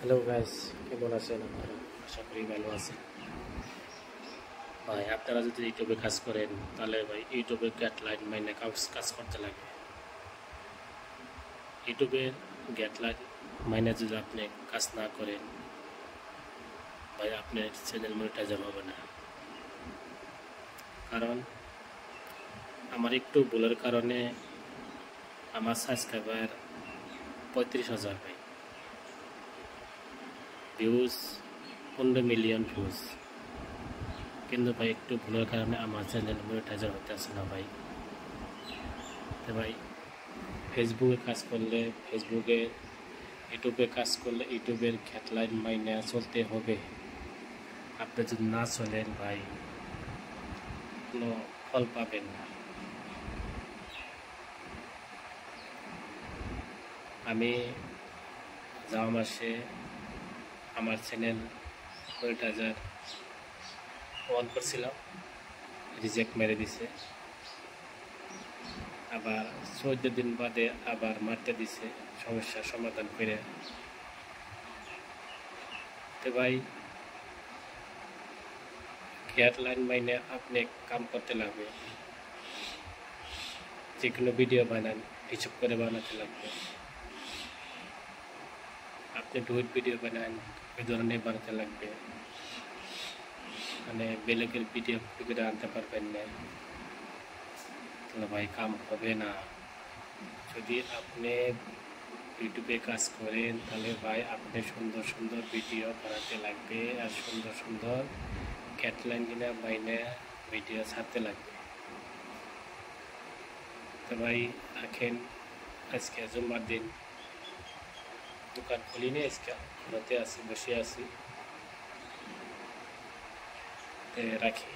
Hello guys, কেমন আছেন আপনারা? আশা করি ভালো আছেন। ভাই আপনারা যদি ইউটিউবে কাজ করেন তাহলে ভাই ইউটিউবে গাইডলাইন মাইনে কাজ করতে লাগবে। ইউটিউবের গাইডলাইন মাইনে যদি আপনি কাজ না করেন ভাই আপনার চ্যানেল মনিটাইজার হবে না। কারণ আমার একটু ভুলের কারণে আমার সাবস্ক্রাইবার 35,000 ভাই, ভিউজ 15 মিলিয়ন ভিউজ, কিন্তু ভাই একটু ভুলের কারণে আমার চ্যানেল মনিটাইজার হতে আসে না ভাই। তো ভাই ফেসবুকে কাজ করলে ইউটিউবে কাজ করলে ইউটিউবের গাইডলাইন মাইনে চলতে হবে। আপনি যদি না চলেন ভাই কোনো ফল পাবেন না। আমি যাওয়া মাসে আমার চ্যানেল মনিটাইজার অন করছিলাম, রিজেক্ট মেরে দিছে, আবার 14 দিন বাদে আবার মারতে দিছে সমস্যার সমাধান করে। তো ভাই গাইডলাইন মাইনে আপনি কাম করতে লাগবে। যে কোনো ভিডিও বানান হিসাব করে বানাতে লাগবে। আপনি ডুয়েট ভিডিও বানান ওই ধরনের বানাতে লাগবে, মানে বেলেগের ভিডিও করে আনতে পারবেন না, তাহলে ভাই কাম হবে না। যদি আপনি ইউটিউবে কাজ করেন তাহলে ভাই আপনি সুন্দর সুন্দর ভিডিও বানাতে লাগবে আর সুন্দর সুন্দর গাইডলাইন কিনা মাইনে ভিডিও ছাড়তে লাগবে। তো ভাই রাখেন, আজকে জুম্মার দিন দোকান খুলিনি, আজকে ঘরতে আছি, বসে আছি, রাখি।